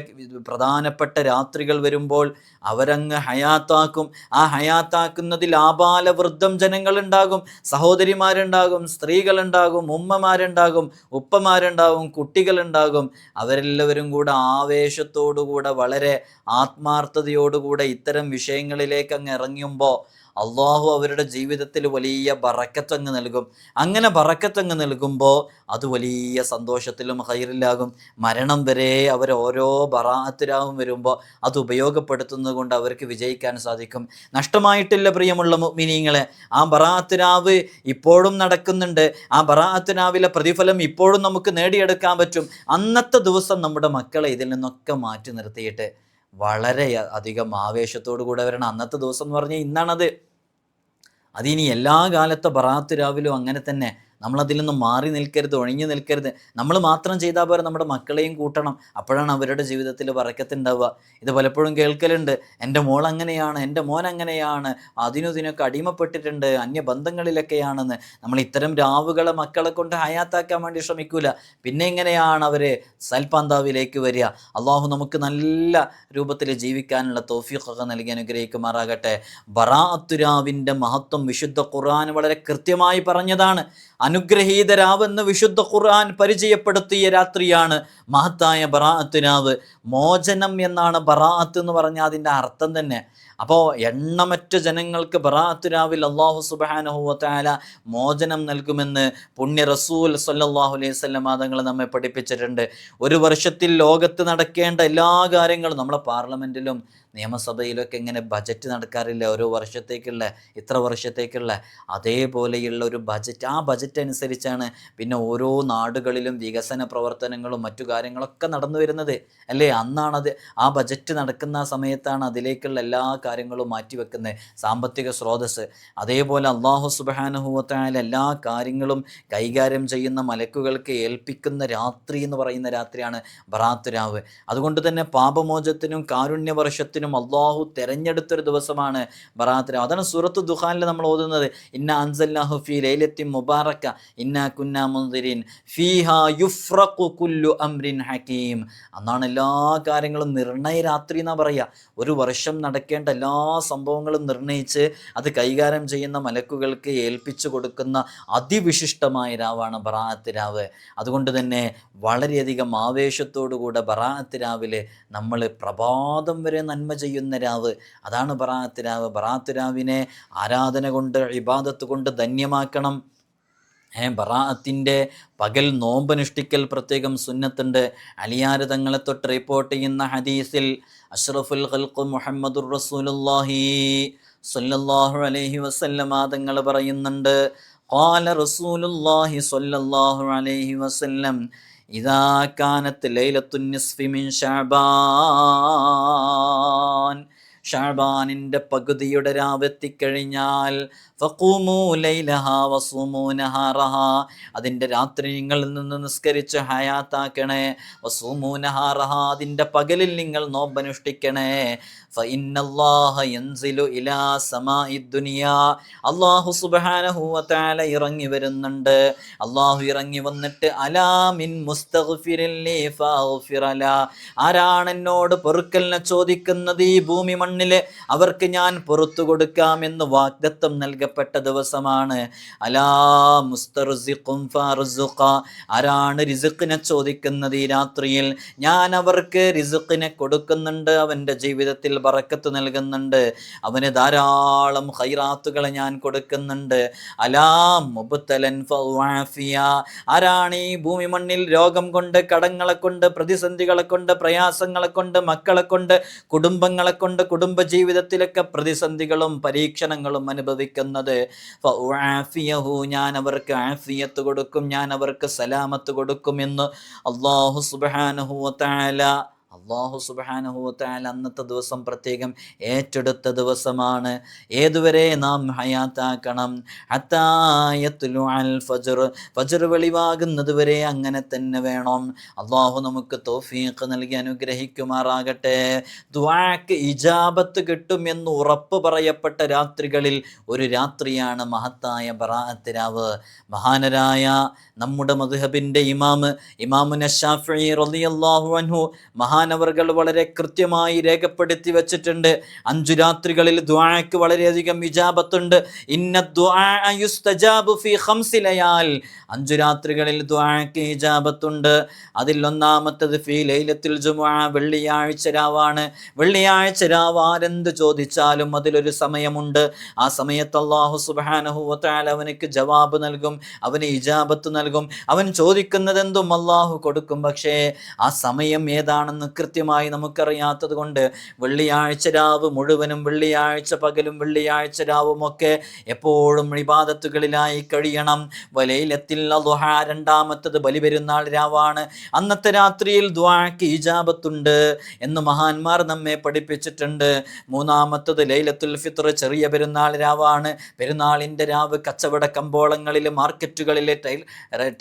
പ്രധാനപ്പെട്ട രാത്രികൾ വരുമ്പോൾ അവരങ്ങ് ഹയാത്താക്കും. ആ ഹയാത്താക്കുന്നതിൽ ആബാലവൃദ്ധം ജനങ്ങളുണ്ടാകും, സഹോദരിമാരുണ്ടാകും, സ്ത്രീകളുണ്ടാകും, ഉമ്മമാരുണ്ടാകും, ഉപ്പമാരുണ്ടാകും, കുട്ടികളുണ്ടാകും. അവരെല്ലാവരും കൂടെ ആവേശത്തോടുകൂടെ വളരെ ആത്മാർത്ഥതയോടുകൂടെ ഇത്തരം വിഷയങ്ങളിലേക്ക് അങ്ങ് ഇറങ്ങുമ്പോൾ അള്ളാഹു അവരുടെ ജീവിതത്തിൽ വലിയ ബറക്കത്തങ്ങ് നൽകും. അങ്ങനെ ബറക്കത്തങ്ങ് നൽകുമ്പോൾ അത് വലിയ സന്തോഷത്തിലും ഖൈറിലാകും. മരണം വരെ അവർ ഓരോ ബറാഅത്തിലാവും വരുമ്പോൾ അത് ഉപയോഗപ്പെടുത്തുന്നത് കൊണ്ട് അവർക്ക് വിജയിക്കാൻ സാധിക്കും. നഷ്ടമായിട്ടില്ല പ്രിയമുള്ള മുഅ്മിനീങ്ങളെ. ആ ബറാഅത്തിനാവ് ഇപ്പോഴും നടക്കുന്നുണ്ട്. ആ ബറാഅത്തിനാവിലെ പ്രതിഫലം ഇപ്പോഴും നമുക്ക് നേടിയെടുക്കാൻ പറ്റും. അന്നത്തെ ദിവസം നമ്മുടെ മക്കളെ ഇതിൽ നിന്നൊക്കെ മാറ്റി നിർത്തിയിട്ട് വളരെ അധികം ആവേശത്തോടു കൂടെ വരണം. അന്നത്തെ ദിവസം എന്ന് പറഞ്ഞാൽ ഇന്നാണത്. അതിനി എല്ലാ കാലത്തെ ബറാഅത്ത് രാവിലും അങ്ങനെ തന്നെ. നമ്മളതിൽ നിന്ന് മാറി നിൽക്കരുത്, ഒഴിഞ്ഞു നിൽക്കരുത്. നമ്മൾ മാത്രം ചെയ്താൽ പോരെ, നമ്മുടെ മക്കളെയും കൂട്ടണം. അപ്പോഴാണ് അവരുടെ ജീവിതത്തിൽ ബറക്കത്തുണ്ടാവുക. ഇത് പലപ്പോഴും കേൾക്കലുണ്ട്, എൻ്റെ മോൾ അങ്ങനെയാണ്, എൻ്റെ മോൻ അങ്ങനെയാണ്, അതിനൊക്കെ അടിമപ്പെട്ടിട്ടുണ്ട്, അന്യബന്ധങ്ങളിലൊക്കെയാണെന്ന്. നമ്മൾ ഇത്തരം രാവുകളെ മക്കളെ കൊണ്ട് ഹയാത്താക്കാൻ വേണ്ടി ശ്രമിക്കൂല. പിന്നെ എങ്ങനെയാണ് അവർ സൽപാന്താവിലേക്ക് വരിക? അള്ളാഹു നമുക്ക് നല്ല രൂപത്തിൽ ജീവിക്കാനുള്ള തൗഫീഖൊക്കെ നൽകി അനുഗ്രഹിക്കുമാറാകട്ടെ. ബറാഅത്ത് രാവിൻ്റെ മഹത്വം വിശുദ്ധ ഖുർആൻ വളരെ കൃത്യമായി പറഞ്ഞതാണ്. അനുഗ്രഹീത രാവെന്ന് വിശുദ്ധ ഖുർആൻ പരിചയപ്പെടുത്തിയ രാത്രിയാണ് മഹത്തായ ബറാഅത്ത് രാവ്. മോചനം എന്നാണ് ബറാഅത്ത് എന്ന് പറഞ്ഞാൽ അതിൻ്റെ അർത്ഥം തന്നെ. അപ്പോൾ എണ്ണമറ്റ ജനങ്ങൾക്ക് ബറാഅത്ത് രാവിൽ അല്ലാഹു സുബ്ഹാനഹു വ തആല മോചനം നൽകുമെന്ന് പുണ്യ റസൂൽ സല്ലല്ലാഹു അലൈഹി വസല്ലം തങ്ങൾ നമ്മെ പഠിപ്പിച്ചിട്ടുണ്ട്. ഒരു വർഷത്തിൽ ലോകത്ത് നടക്കേണ്ട എല്ലാ കാര്യങ്ങളും, നമ്മളെ പാർലമെൻറ്റിലും നിയമസഭയിലൊക്കെ ഇങ്ങനെ ബജറ്റ് നടക്കാറില്ല, ഓരോ വർഷത്തേക്കുള്ള, ഇത്ര വർഷത്തേക്കുള്ള, അതേപോലെയുള്ള ഒരു ബജറ്റ്. ആ ബജറ്റ് അനുസരിച്ചാണ് പിന്നെ ഓരോ നാടുകളിലും വികസന പ്രവർത്തനങ്ങളും മറ്റു കാര്യങ്ങളൊക്കെ നടന്നു വരുന്നത് അല്ലേ. അന്നാണത്, ആ ബജറ്റ് നടക്കുന്ന സമയത്താണ് അതിലേക്കുള്ള എല്ലാ കാര്യങ്ങളും മാറ്റിവെക്കുന്നത്, സാമ്പത്തിക സ്രോതസ്സ്. അതേപോലെ അല്ലാഹു സുബ്ഹാനഹു വ തആല എല്ലാ കാര്യങ്ങളും കൈകാര്യം ചെയ്യുന്ന മലക്കുകൾക്ക് ഏൽപ്പിക്കുന്ന രാത്രി എന്ന് പറയുന്ന രാത്രിയാണ് ബറാഅത്ത് രാവ്. അതുകൊണ്ട് തന്നെ പാപമോചനത്തിനും കാരുണ്യവർഷത്തിനും അല്ലാഹു തെരഞ്ഞെടുത്തൊരു ദിവസമാണ് ബറാഅത്ത് രാവ്. അതാണ് സൂറത്ത് ദുഖാനിൽ നമ്മൾ ഓതുന്നത്, ഇന്ന അൻസൽനാഹു ഫീ ലൈലത്തിൻ മുബാറക ഇന്നാ കുന്നാ മുൻദിരീൻ ഫീഹാ യുഫ്റഖു കുല്ലു അംരിൻ ഹകീം. അന്നാണ് എല്ലാ കാര്യങ്ങളും നിർണയ രാത്രി എന്നാ പറയുക. ഒരു വർഷം നടക്കേണ്ട എല്ലാ സംഭവങ്ങളും നിർണയിച്ച് അത് കൈകാര്യം ചെയ്യുന്ന മലക്കുകൾക്ക് ഏൽപ്പിച്ചു കൊടുക്കുന്ന അതിവിശിഷ്ടമായ രാവാണ് ബറാഅത്ത് രാവ്. അതുകൊണ്ട് തന്നെ വളരെയധികം ആവേശത്തോടുകൂടെ ബറാഅത്ത് രാവിലെ നമ്മൾ പ്രഭാതം വരെ നന്മ ചെയ്യുന്ന രാവ്, അതാണ് ബറാഅത്ത് രാവ്. ബറാഅത്ത് രാവിനെ ആരാധന കൊണ്ട്, ഇബാദത്ത് കൊണ്ട് ധന്യമാക്കണം. ബറാഅത്തിൻ്റെ പകൽ നോമ്പനുഷ്ഠിക്കൽ പ്രത്യേകം സുന്നത്തുണ്ട്. അലിയാര് തങ്ങളെ തൊട്ട് റിപ്പോർട്ട് ചെയ്യുന്ന ഹദീസിൽ അഷ്റഫുൽ ഖൽഖ് മുഹമ്മദുർ റസൂലുള്ളാഹി സ്വല്ലല്ലാഹു അലൈഹി വസല്ലം തങ്ങൾ പറയുന്നുണ്ട്, ഖാല റസൂലുള്ളാഹി സ്വല്ലല്ലാഹു അലൈഹി വസല്ലം ഇദാ കാനത്ത് ലൈലത്തുൻ നിസ്ഫി മിൻ ശഅബാൻ, ഷഅബാനിൻ്റെ പകുതിയുടെ രാവെത്തിക്കഴിഞ്ഞാൽ ഫഖൂമൂ ലൈലഹാ വസൂമൂ നഹാറഹാ, അതിൻ്റെ രാത്രി നിങ്ങളിൽ നിന്ന് നിസ്കരിച്ച് ഹയാത്താക്കണേ. വസൂമൂ നഹാറഹാ, അതിൻ്റെ പകലിൽ നിങ്ങൾ നോമ്പനുഷ്ഠിക്കണേ. ഫഇന്നല്ലാഹ യൻസിലു ഇലാ സമാഇദ് ദുനിയാ, അല്ലാഹു സുബ്ഹാനഹു വ തആല ഇറങ്ങി വരുന്നുണ്ട്. അല്ലാഹു ഇറങ്ങി വന്നിട്ട് അലാ മിൻ മുസ്തഗ്ഫിരിൻ ലീ ഫഅഗ്ഫിറ ലാ, ആരാണ് എന്നോട് പൊറുക്കലിനെ ചോദിക്കുന്നത് ഈ ഭൂമി മണ്ണിൽ, അവർക്ക് ഞാൻ പുറത്തു കൊടുക്കാമെന്ന് വാഗ്ദത്തം നൽകപ്പെട്ട ദിവസമാണ്. അലാ മുസ്തർസിഖും ഫർസുഖ, ആരാണ് റിസ്ഖിനെ ചോദിക്കുന്നത് ഈ രാത്രിയിൽ, ഞാൻ അവർക്ക് റിസ്ഖിനെ കൊടുക്കുന്നുണ്ട്, അവൻ്റെ ജീവിതത്തിൽ ബറക്കത്ത് നൽകുന്നുണ്ട്, അവന് ധാരാളം ഖൈറാത്തുകളെ ഞാൻ കൊടുക്കുന്നുണ്ട്. അലാ മുബ്തലൻ ഫഅഫിയ, ആരാണ് ഈ ഭൂമി മണ്ണിൽ രോഗം കൊണ്ട്, കടങ്ങളെ കൊണ്ട്, പ്രതിസന്ധികളെ കൊണ്ട്, പ്രയാസങ്ങളെ കൊണ്ട്, മക്കളെ കൊണ്ട്, കുടുംബങ്ങളെ കൊണ്ട്, കുടുംബജീവിതത്തിലൊക്കെ പ്രതിസന്ധികളും പരീക്ഷണങ്ങളും അനുഭവിക്കുന്നത്, ഫഉആഫിയഹു, ഞാൻ അവർക്ക് ആഫിയത്ത് കൊടുക്കും, ഞാൻ അവർക്ക് സലാമത്ത് കൊടുക്കുമെന്ന് അല്ലാഹു സുബ്ഹാനഹു വ തആല അന്നത്തെ ദിവസം പ്രത്യേകം ഏറ്റെടുത്ത ദിവസമാണ്. ഏതുവരെ നാം ഹയാത്താക്കണം? ഹത്താ യത്ലുഅൽ ഫജ്ർ, ഫജ്ർ വെളിവാകുന്നത് വരെ അങ്ങനെ തന്നെ വേണം. അള്ളാഹു നമുക്ക് തൗഫീഖ് നൽകി അനുഗ്രഹിക്കുമാറാകട്ടെ. ദുആക്ക് ഇജാബത്ത് കിട്ടുമെന്ന് ഉറപ്പ് പറയപ്പെട്ട രാത്രികളിൽ ഒരു രാത്രിയാണ് മഹത്തായ ബറാഅത്ത് രാവ്. മഹാനരായ നമ്മുടെ മദ്ഹബിൻ്റെ ഇമാമുന ശാഫിഈ റളിയല്ലാഹു അൻഹു മഹാനവർകൾ വളരെ കൃത്യമായി രേഖപ്പെടുത്തി വച്ചിട്ടുണ്ട്. 5 രാത്രികളിൽ ദുആക്ക് വളരെയധികം ഇജാബത്തുണ്ട്. ഇന്ന ദുആ യുസ്തജാബു ഫീ 5 ലയാൽ, 5 രാത്രികളിൽ ദുആക്ക് ഇജാബത്തുണ്ട്. അതിൽ ഒന്നാമത്തത് ഫീ ലൈലത്തുൽ ജുമുഅ, വെള്ളിയാഴ്ച രാവാണ്. വെള്ളിയാഴ്ച രാവ് ആരെന്ത് ചോദിച്ചാലും അതിലൊരു സമയമുണ്ട്. ആ സമയത്ത് അല്ലാഹു സുബ്ഹാനഹു വ തആല അവനക്ക് ജവാബ് നൽകും, അവന് ഇജാബത്ത് നൽകും. അവൻ ചോദിക്കുന്നതെന്തും അല്ലാഹു കൊടുക്കും. പക്ഷേ ആ സമയം ഏതാണെന്ന് കൃത്യമായി നമുക്കറിയാത്തത് കൊണ്ട് വെള്ളിയാഴ്ച രാവ് മുഴുവനും, വെള്ളിയാഴ്ച പകലും വെള്ളിയാഴ്ച രാവുമൊക്കെ എപ്പോഴും ഇബാദത്തുകളിലായി കഴിയണം. വലൈലത്തിൽ അദ്ഹ, രണ്ടാമത്തത് ബലിപെരുന്നാൾ രാവാണ്. അന്നത്തെ രാത്രിയിൽ ദുആക്ക് ഇജാബത്തുണ്ട് എന്ന് മഹാന്മാർ നമ്മെ പഠിപ്പിച്ചിട്ടുണ്ട്. മൂന്നാമത്തത് ലൈലത്തുൽ ഫിത്ർ, ചെറിയ പെരുന്നാൾ രാവാണ്. പെരുന്നാളിൻ്റെ രാവ് കച്ചവട കമ്പോളങ്ങളിൽ, മാർക്കറ്റുകളിലെ,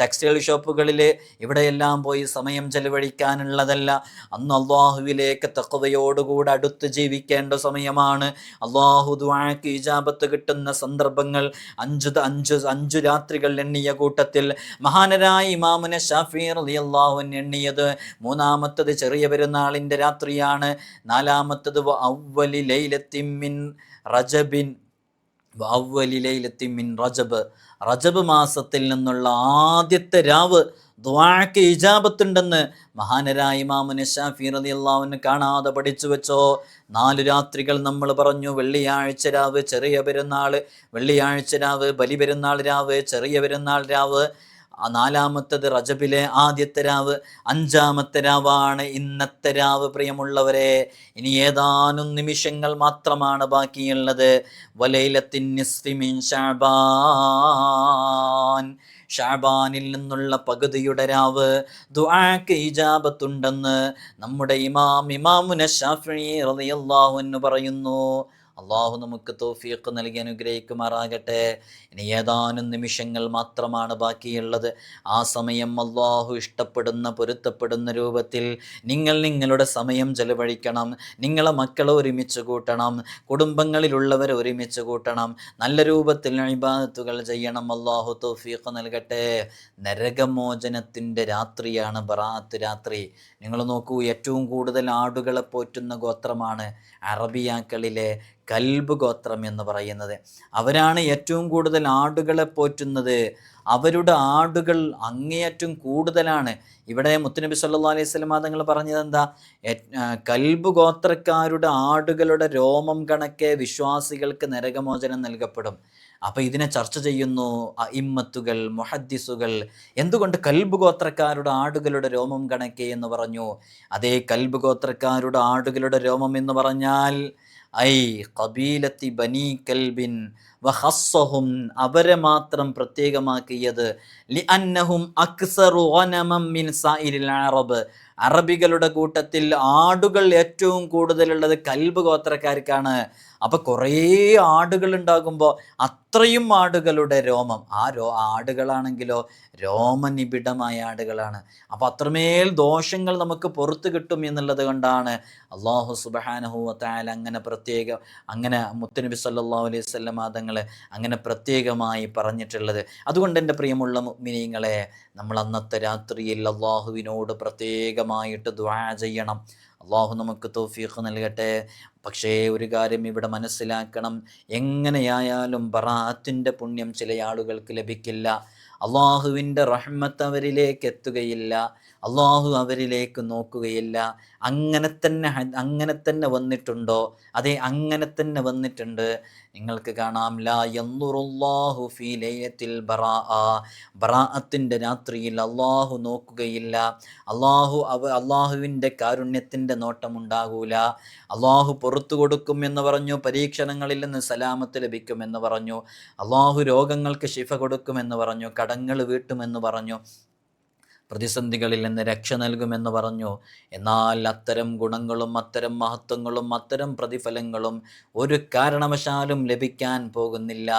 ടെക്സ്റ്റൈൽ ഷോപ്പുകളിൽ ഇവിടെയെല്ലാം പോയി സമയം ചെലവഴിക്കാനുള്ളതല്ല. അന്ന് അള്ളാഹുവിലേക്ക് തഖ്വയോടുകൂടെ അടുത്ത് ജീവിക്കേണ്ട സമയമാണ്. അള്ളാഹു ദുആക്ക് ഇജാബത്ത് കിട്ടുന്ന സന്ദർഭങ്ങൾ 5 രാത്രികൾ എണ്ണിയ കൂട്ടത്തിൽ മഹാനരായ ഇമാമുന ശാഫിഈ റളിയല്ലാഹു അൻഹു എണ്ണിയത് മൂന്നാമത്തത് ചെറിയ പെരുന്നാളിൻ്റെ രാത്രിയാണ്. നാലാമത്തത് അവ്വലി ലൈലത്തിൻ മിൻ റജബിൻ, റജബ് മാസത്തിൽ നിന്നുള്ള ആദ്യത്തെ രാവ് ദുആക്ക് ഇജാബത്തുണ്ടെന്ന് മഹാനരായ ഇമാമുന ശാഫിഈ റളിയല്ലാഹു അൻഹു കാണാതെ പഠിച്ചു വെച്ചോ. 4 രാത്രികൾ നമ്മൾ പറഞ്ഞു. വെള്ളിയാഴ്ച രാവ്, ചെറിയ പെരുന്നാൾ, വെള്ളിയാഴ്ച രാവ്, ബലിപെരുന്നാൾ രാവ്, ചെറിയ പെരുന്നാൾ രാവ്. നാലാമത്തത് റജബിലെ ആദ്യത്തെ രാവ്. 5-ാമത്തെ രാവാണ് ഇന്നത്തെ രാവ്. പ്രിയമുള്ളവരെ, ഇനി ഏതാനും നിമിഷങ്ങൾ മാത്രമാണ് ബാക്കിയുള്ളത്. വലൈലത്തിൻ നിസ്ഫി മിൻ ശഅബാൻ, ഷഅബാനിൽ നിന്നുള്ള പകുതിയുടെ രാവ് ദുആക്ക് ഇജാബത്തുണ്ടെന്ന് നമ്മുടെ ഇമാമുന ശാഫിഈ റളിയല്ലാഹു അൻഹു പറയുന്നു. അള്ളാഹു നമുക്ക് തൗഫീഖ് നൽകി അനുഗ്രഹിക്കുമാറാകട്ടെ. ഇനി ഏതാനും നിമിഷങ്ങൾ മാത്രമാണ് ബാക്കിയുള്ളത്. ആ സമയം അള്ളാഹു ഇഷ്ടപ്പെടുന്ന, പൊരുത്തപ്പെടുന്ന രൂപത്തിൽ നിങ്ങളുടെ സമയം ചെലവഴിക്കണം. നിങ്ങളെ മക്കളെ ഒരുമിച്ച് കൂട്ടണം, കുടുംബങ്ങളിലുള്ളവരെ ഒരുമിച്ച് കൂട്ടണം, നല്ല രൂപത്തിൽ ഇബാദത്തുകൾ ചെയ്യണം. അള്ളാഹു തൗഫീഖ് നൽകട്ടെ. നരകമോചനത്തിൻ്റെ രാത്രിയാണ് ബറാഅത്ത് രാത്രി. നിങ്ങൾ നോക്കൂ, ഏറ്റവും കൂടുതൽ ആടുകളെ പോറ്റുന്ന ഗോത്രമാണ് അറബിയാക്കളിലെ കൽബ് ഗോത്രം എന്ന് പറയുന്നത്. അവരാണ് ഏറ്റവും കൂടുതൽ ആടുകളെ പോറ്റുന്നത്. അവരുടെ ആടുകൾ അങ്ങേയറ്റം കൂടുതലാണ്. ഇവിടെ മുത്തുനബി സല്ലല്ലാഹു അലൈഹി വസല്ലം തങ്ങൾ പറഞ്ഞത് എന്താ? കൽബ് ഗോത്രക്കാരുടെ ആടുകളുടെ രോമം കണക്കെ വിശ്വാസികൾക്ക് നരകമോചനം നൽകപ്പെടും. അപ്പോൾ ഇതിനെ ചർച്ച ചെയ്യുന്നു അഇമ്മത്തുകൾ, മുഹദ്ദിസുകൾ. എന്തുകൊണ്ട് കൽബ് ഗോത്രക്കാരുടെ ആടുകളുടെ രോമം കണക്കെ എന്ന് പറഞ്ഞു? അതേ കൽബ് ഗോത്രക്കാരുടെ ആടുകളുടെ രോമം എന്ന് പറഞ്ഞാൽ ഐ ഖബീലത്തി ബനി കൽബിൻ വഖസ്സഹും, അവരെ മാത്രം പ്രത്യേകമാക്കിയത്. ലിഅന്നഹും അക്സറു ഗനമം മിൻ സായിരിൽ അറബ്, അറബികളുടെ കൂട്ടത്തിൽ ആടുകൾ ഏറ്റവും കൂടുതലുള്ളത് കൽബ് ഗോത്രക്കാർക്കാണ്. അപ്പോൾ കുറേ ആടുകൾ ഉണ്ടാകുമ്പോൾ അത്രയും ആടുകളുടെ രോമം, ആടുകളാണെങ്കിലോ രോമനിബിഡമായ ആടുകളാണ്. അപ്പോൾ അത്രമേൽ ദോഷങ്ങൾ നമുക്ക് പുറത്ത് കിട്ടും എന്നുള്ളത് കൊണ്ടാണ് അല്ലാഹു സുബ്ഹാനഹു വ തആല അങ്ങനെ മുത്തുനബി സല്ലല്ലാഹു അലൈഹി വസല്ലം തങ്ങൾ അങ്ങനെ പ്രത്യേകമായി പറഞ്ഞിട്ടുള്ളത്. അതുകൊണ്ട് എൻ്റെ പ്രിയമുള്ള മുഅ്മിനീങ്ങളെ, നമ്മൾ അന്നത്തെ രാത്രിയിൽ അള്ളാഹുവിനോട് പ്രത്യേകമായിട്ട് ദുആ ചെയ്യണം. അള്ളാഹു നമുക്ക് തൗഫീഖ് നൽകട്ടെ. പക്ഷേ ഒരു കാര്യം ഇവിടെ മനസ്സിലാക്കണം, എങ്ങനെയായാലും ബറാഅത്തിൻ്റെ പുണ്യം ചില ആളുകൾക്ക് ലഭിക്കില്ല. അള്ളാഹുവിൻ്റെ റഹ്മത്ത് അവരിലേക്ക് എത്തുകയില്ല. അള്ളാഹു അവരിലേക്ക് നോക്കുകയില്ല. അങ്ങനെ തന്നെ വന്നിട്ടുണ്ടോ? അതെ, അങ്ങനെ തന്നെ വന്നിട്ടുണ്ട്. നിങ്ങൾക്ക് കാണാം, ലാ യൻദുറുല്ലാഹു ഫീ ലൈലത്തിൽ ബറാഅത്തിൻ്റെ രാത്രിയിൽ അള്ളാഹു നോക്കുകയില്ല. അള്ളാഹുവിൻ്റെ കാരുണ്യത്തിൻ്റെ നോട്ടമുണ്ടാകൂല. അള്ളാഹു പുറത്തു കൊടുക്കും എന്ന് പറഞ്ഞു, പരീക്ഷണങ്ങളിൽ നിന്ന് സലാമത്ത് ലഭിക്കുമെന്ന് പറഞ്ഞു, അള്ളാഹു രോഗങ്ങൾക്ക് ശിഫ കൊടുക്കുമെന്ന് പറഞ്ഞു, കടങ്ങൾ വീട്ടുമെന്ന് പറഞ്ഞു, പ്രതിസന്ധികളിൽ നിന്ന് രക്ഷ നൽകുമെന്ന് പറഞ്ഞു. എന്നാൽ അത്തരം ഗുണങ്ങളും അത്തരം മഹത്വങ്ങളും അത്തരം പ്രതിഫലങ്ങളും ഒരു കാരണവശാലും ലഭിക്കാൻ പോകുന്നില്ല.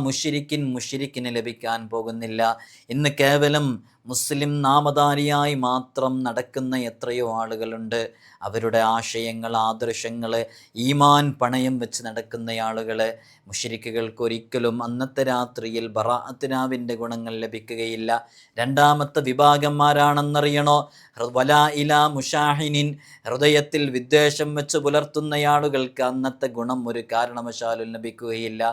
മുശ്രിക്കിന് ലഭിക്കാൻ പോകുന്നില്ല. ഇന്ന് കേവലം മുസ്ലിം നാമധാരിയായി മാത്രം നടക്കുന്ന എത്രയോ ആളുകളുണ്ട്. അവരുടെ ആശയങ്ങൾ, ആദർശങ്ങൾ, ഈമാൻ പണയം വെച്ച് നടക്കുന്ന ആളുകൾ. മുശ്രിക്കുകൾക്ക് ഒരിക്കലും അന്നത്തെ രാത്രിയിൽ ബറാഅത്തിനാവിൻ്റെ ഗുണങ്ങൾ ലഭിക്കുകയില്ല. രണ്ടാമത്തെ വിഭാഗന്മാരാണെന്നറിയണോ? വലാ ഇലാ മുഷാഹിനിൻ, ഹൃദയത്തിൽ വിദ്വേഷം വെച്ച് പുലർത്തുന്ന ആളുകൾക്ക് അന്നത്തെ ഗുണം ഒരു കാരണവശാലും ലഭിക്കുകയില്ല.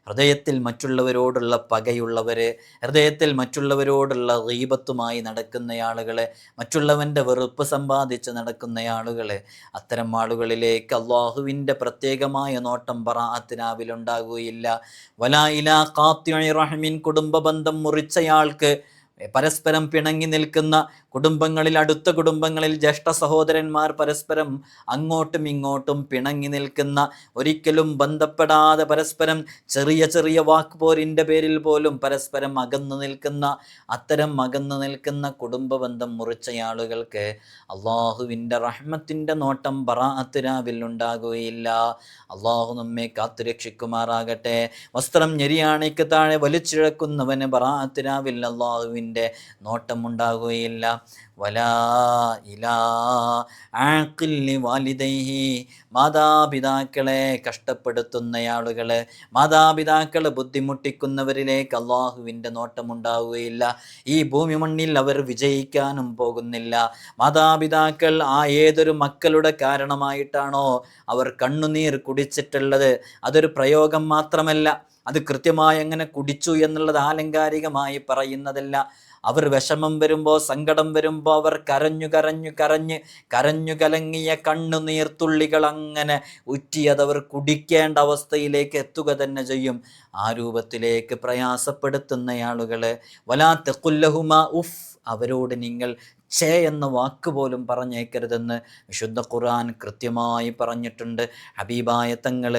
ഹൃദയത്തിൽ മറ്റുള്ളവരോടുള്ള പകയുള്ളവർ, ഹൃദയത്തിൽ മറ്റുള്ളവരോടുള്ള ഗീബത്തുമായി നടക്കുന്ന ആളുകൾ, മറ്റുള്ളവൻ്റെ വെറുപ്പ് സമ്പാദിച്ച് നടക്കുന്ന ആളുകൾ, അത്തരം ആളുകളിലേക്ക് അള്ളാഹുവിൻ്റെ പ്രത്യേകമായ നോട്ടം ബറാഅത്തിനാവിലുണ്ടാകുകയില്ല. വലാ ഇലാ ഖാത്തിഇ റഹ്മിൻ, കുടുംബ ബന്ധം മുറിച്ചയാൾക്ക്, പരസ്പരം പിണങ്ങി നിൽക്കുന്ന കുടുംബങ്ങളിൽ, അടുത്ത കുടുംബങ്ങളിൽ ജ്യേഷ്ഠ സഹോദരന്മാർ പരസ്പരം അങ്ങോട്ടും ഇങ്ങോട്ടും പിണങ്ങി നിൽക്കുന്ന, ഒരിക്കലും ബന്ധപ്പെടാതെ പരസ്പരം ചെറിയ ചെറിയ വാക്പോരിൻ്റെ പേരിൽ പോലും പരസ്പരം അകന്നു നിൽക്കുന്ന, അത്തരം അകന്നു നിൽക്കുന്ന കുടുംബ ബന്ധം മുറിച്ചയാളുകൾക്ക് അള്ളാഹുവിൻ്റെ റഹ്മത്തിൻ്റെ നോട്ടം ബറാഅത്തിനാവിൽ ഉണ്ടാകുകയില്ല. അള്ളാഹു നമ്മെ കാത്തുരക്ഷിക്കുമാറാകട്ടെ. വസ്ത്രം ഞെരിയാണിക്ക് താഴെ വലിച്ചിഴക്കുന്നവന് ബറാഅത്തിനാവിൽ അള്ളാഹുവിൻ്റെ നോട്ടം ഉണ്ടാകുകയില്ല. വലാ ഇലാ ആഖില്ലി വാലിദൈഹി, മാതാപിതാക്കളെ കഷ്ടപ്പെടുത്തുന്ന ആളുകൾ, മാതാപിതാക്കളെ ബുദ്ധിമുട്ടിക്കുന്നവരിലേക്ക് അള്ളാഹുവിൻ്റെ നോട്ടമുണ്ടാവുകയില്ല. ഈ ഭൂമി മണ്ണിൽ അവർ വിജയിക്കാനും പോകുന്നില്ല. മാതാപിതാക്കൾ ഏതൊരു മക്കളുടെ കാരണമായിട്ടാണോ അവർ കണ്ണുനീർ കുടിച്ചിട്ടുള്ളത്, അതൊരു പ്രയോഗം മാത്രമല്ല, അത് കൃത്യമായി അങ്ങനെ കുടിച്ചു എന്നുള്ളത് ആലങ്കാരികമായി പറയുന്നതല്ല. അവർ വിഷമം വരുമ്പോൾ, സങ്കടം വരുമ്പോൾ അവർ കരഞ്ഞു കലങ്ങിയ കണ്ണുനീർത്തുള്ളികൾ അങ്ങനെ ഉറ്റിയതവർ കുടിക്കേണ്ട അവസ്ഥയിലേക്ക് എത്തുക തന്നെ ചെയ്യും. ആ രൂപത്തിലേക്ക് പ്രയാസപ്പെടുത്തുന്ന ആളുകൾ, വലാ തഖുല്ലഹുമാ ഉഫ്, അവരോട് നിങ്ങൾ ഛേ എന്ന വാക്ക് പോലും പറഞ്ഞേക്കരുതെന്ന് വിശുദ്ധ ഖുർആൻ കൃത്യമായി പറഞ്ഞിട്ടുണ്ട്. ഹബീബായ തങ്ങൾ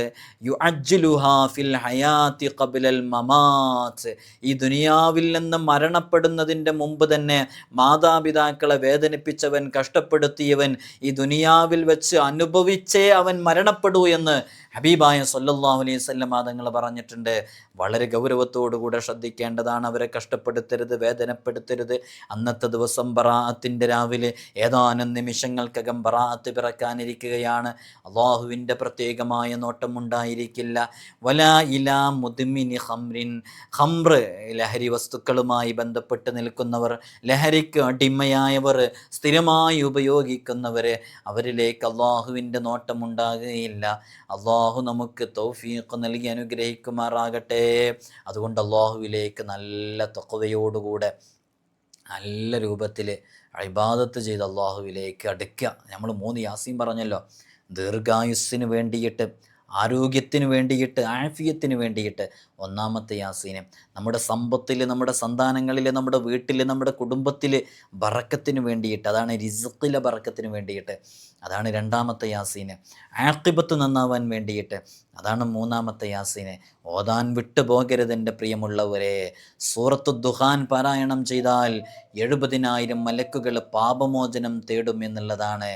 യുഅജ്ജിലുഹാ ഫിൽ ഹയാത്തി ഖബ്ലൽ മമാത്ത്, ഈ ദുനിയാവിൽ നിന്ന് മരണപ്പെടുന്നതിൻ്റെ മുമ്പ് തന്നെ മാതാപിതാക്കളെ വേദനിപ്പിച്ചവൻ, കഷ്ടപ്പെടുത്തിയവൻ ഈ ദുനിയാവിൽ വെച്ച് അനുഭവിച്ചേ അവൻ മരണപ്പെടൂ എന്ന് ഹബീബായ സല്ലല്ലാഹു അലൈഹി വസല്ലം തങ്ങൾ പറഞ്ഞിട്ടുണ്ട്. വളരെ ഗൗരവത്തോടുകൂടെ ശ്രദ്ധിക്കേണ്ടതാണ്. അവരെ കഷ്ടപ്പെടുത്തരുത്, വേദനപ്പെടുത്തരുത്. അന്നത്തെ ദിവസം ബറാഅത്തിൻ്റെ രാവിലെ ഏതാനും നിമിഷങ്ങൾക്കകം ബറാഅത്ത് പിറക്കാനിരിക്കുകയാണ്. അള്ളാഹുവിൻ്റെ പ്രത്യേകമായ നോട്ടം ഉണ്ടായിരിക്കില്ല. വലാ ഇലാ മുദ്മിനി ഖംറിൻ, ഖംർ ലഹരി വസ്തുക്കളുമായി ബന്ധപ്പെട്ട് നിൽക്കുന്നവർ, ലഹരിക്ക് അടിമയായവർ, സ്ഥിരമായി ഉപയോഗിക്കുന്നവർ, അവരിലേക്ക് അള്ളാഹുവിൻ്റെ നോട്ടം ഉണ്ടാകുകയില്ല. അള്ളാഹു നമുക്ക് തൗഫീഖ് നൽകി അനുഗ്രഹിക്കുമാറാകട്ടെ. അതുകൊണ്ട് അള്ളാഹുവിലേക്ക് നല്ല തഖ്വയോടുകൂടെ നല്ല രൂപത്തിൽ ഇബാദത്ത് ചെയ്ത് അള്ളാഹുവിലേക്ക് അടുക്കുക. നമ്മൾ 3 യാസീൻ പറഞ്ഞല്ലോ. ദീർഘായുസ്സിന് വേണ്ടിയിട്ട്, ആരോഗ്യത്തിന് വേണ്ടിയിട്ട്, ആഫിയത്തിന് വേണ്ടിയിട്ട് ഒന്നാമത്തെ യാസീന്, നമ്മുടെ സമ്പത്തിൽ, നമ്മുടെ സന്താനങ്ങളിൽ, നമ്മുടെ വീട്ടിൽ, നമ്മുടെ കുടുംബത്തിൽ ബറക്കത്തിന് വേണ്ടിയിട്ട്, അതാണ് റിസ്ഖിലെ ബറക്കത്തിന് വേണ്ടിയിട്ട്, അതാണ് രണ്ടാമത്തെ യാസീന്. ആഖിബത്ത് നന്നാവാൻ വേണ്ടിയിട്ട്, അതാണ് മൂന്നാമത്തെ യാസീന്. ഓതാൻ വിട്ടുപോകരുത് എൻ്റെ പ്രിയമുള്ളവരെ. സൂറത്തു ദുഹാൻ പാരായണം ചെയ്താൽ 70,000 മലക്കുകൾ പാപമോചനം തേടും എന്നുള്ളതാണ്.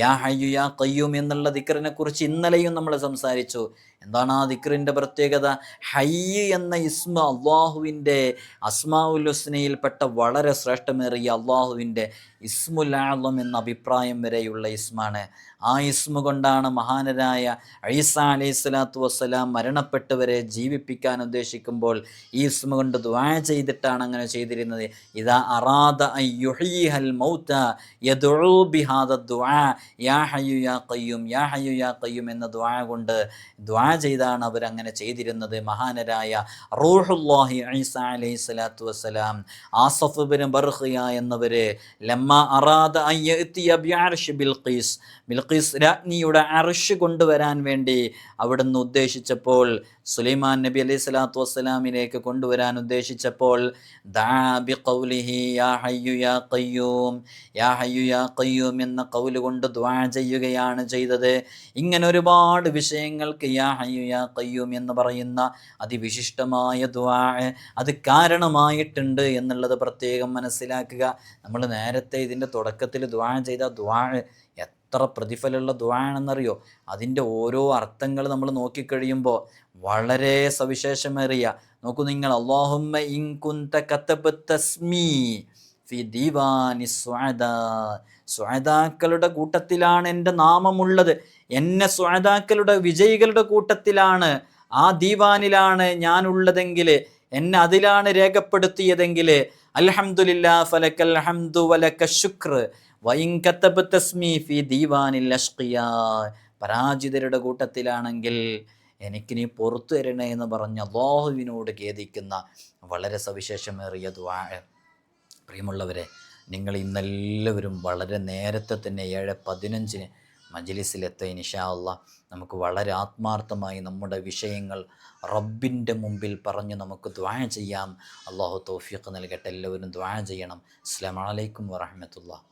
യാ ഹയ്യു യാ ഖയ്യൂം എന്നുള്ള ദിക്റിനെ കുറിച്ച് ഇന്നലെയും നമ്മൾ സംസാരിച്ചു. എന്താണ് ആ ദിക്റിൻ്റെ പ്രത്യേകത? ഹയ്യ് എന്ന ഇസ്മ അള്ളാഹുവിൻ്റെ അസ്മാഉൽ ഹുസ്നയിൽപ്പെട്ട വളരെ ശ്രേഷ്ഠമേറിയ അള്ളാഹുവിൻ്റെ ഇസ്മുൽ ആളം എന്ന അഭിപ്രായം വരെയുള്ള ഇസ്മാണ്. ആ ഇസ്മ കൊണ്ടാണ് മഹാനരായ ഈസാ അലൈഹിസ്സലാത്തു സ്വലാത്തു വസ്സലാം മരണപ്പെട്ടവരെ ജീവിപ്പിക്കാൻ ഉദ്ദേശിക്കുമ്പോൾ ഈ ഇസ്മ കൊണ്ട് ദുആ ചെയ്തിട്ടാണ് അങ്ങനെ ചെയ്തിരുന്നത്. ഇദാ അറാദ അൻ യുഹ്യിഹൽ മൗത യദ്ഉ ബിഹാദ ദുആ യാ ഹയ്യു യാ ഖയ്യൂം യാ ഹയ്യു യാ ഖയ്യൂം എന്ന ദുആ കൊണ്ട് ദുആ ചെയ്താണ് അവരങ്ങനെ ചെയ്തിരുന്നത്. മഹാനരായ റൂഹുല്ലാഹി ഈസ അലൈഹി സ്വലാത്തു വസ്സലാം ആസഫ് ഇബ്നു ബർഖിയ എന്നവര് ലമ്മ അറാദ അൻ യഅതിയ ബിഅർശി ബിൽഖീസ് രാജ്ഞിയുടെ അർശ് കൊണ്ടുവരാൻ വേണ്ടി അവിടുന്ന് ഉദ്ദേശിച്ചപ്പോൾ, സുലൈമാൻ നബി അലൈഹി സ്വലാത്തു വസ്സലാമിലേക്ക് കൊണ്ടുവരാൻ ഉദ്ദേശിച്ചപ്പോൾ ദാ ബിഖൗലിഹി യാ ഹയ്യു യാ ഖയ്യൂം യാ ഹയ്യു യാ ഖയ്യൂം എന്ന ഖൗല് കൊണ്ട് ദുആ ചെയ്യുകയാണ് ചെയ്തത്. ഇങ്ങനെ ഒരുപാട് വിഷയങ്ങൾക്ക് യാ ഹയ്യു യാ ഖയ്യൂം എന്ന് പറയുന്ന അതിവിശിഷ്ടമായ ദുആ അത് കാരണമായിട്ടുണ്ട് എന്നുള്ളത് പ്രത്യേകം മനസ്സിലാക്കുക. നമ്മൾ നേരത്തെ ഇതിൻ്റെ തുടക്കത്തിൽ ദുആ ചെയ്ത ദുആ എത്ര പ്രതിഫലമുള്ള ദുആ ആണെന്നറിയോ? അതിൻ്റെ ഓരോ അർത്ഥങ്ങൾ നമ്മൾ നോക്കിക്കഴിയുമ്പോൾ വളരെ സവിശേഷമേറിയ, നോക്കൂ നിങ്ങൾ, അല്ലാഹുമ്മ ഇൻ കുന്ത കതബത തസ്മീ ഫി ദീവാനി സുഅദാ, സുഅദാക്കളുടെ കൂട്ടത്തിലാണ് എൻ്റെ നാമമുള്ളത്, എന്നെ സുഅദാക്കളുടെ വിജയികളുടെ കൂട്ടത്തിലാണ്, ആ ദീവാനിലാണ് ഞാനുള്ളതെങ്കിൽ, എന്നെ അതിലാണ് രേഖപ്പെടുത്തിയതെങ്കിൽ, അൽഹംദുലില്ലാ ഫലക്കൽ ഹംദു വലക ശുക്ർ വഇൻ കതബത തസ്മീ ഫി ദീവാനിൽ അഷ്ഖിയാ, പരാജിതരുടെ കൂട്ടത്തിലാണെങ്കിൽ എനിക്ക് നീ പുറത്തു തരണേ എന്ന് പറഞ്ഞ് അല്ലാഹുവിനോട് ഖേദിക്കുന്ന വളരെ സവിശേഷമേറിയ ദുആ. പ്രിയമുള്ളവരെ, നിങ്ങൾ ഇന്നെല്ലാവരും വളരെ നേരത്തെ തന്നെ 7:15 മജ്‌ലിസിലെത്താൻ ഇൻഷാ അല്ലാഹ്. നമുക്ക് വളരെ ആത്മാർത്ഥമായി നമ്മുടെ വിഷയങ്ങൾ റബ്ബിൻ്റെ മുമ്പിൽ പറഞ്ഞ് നമുക്ക് ദുആ ചെയ്യാം. അല്ലാഹു തൗഫീഖ് നൽകട്ടെ. എല്ലാവരും ദുആ ചെയ്യണം. അസ്സലാമു അലൈക്കും വറഹ്മത്തുള്ളാഹി.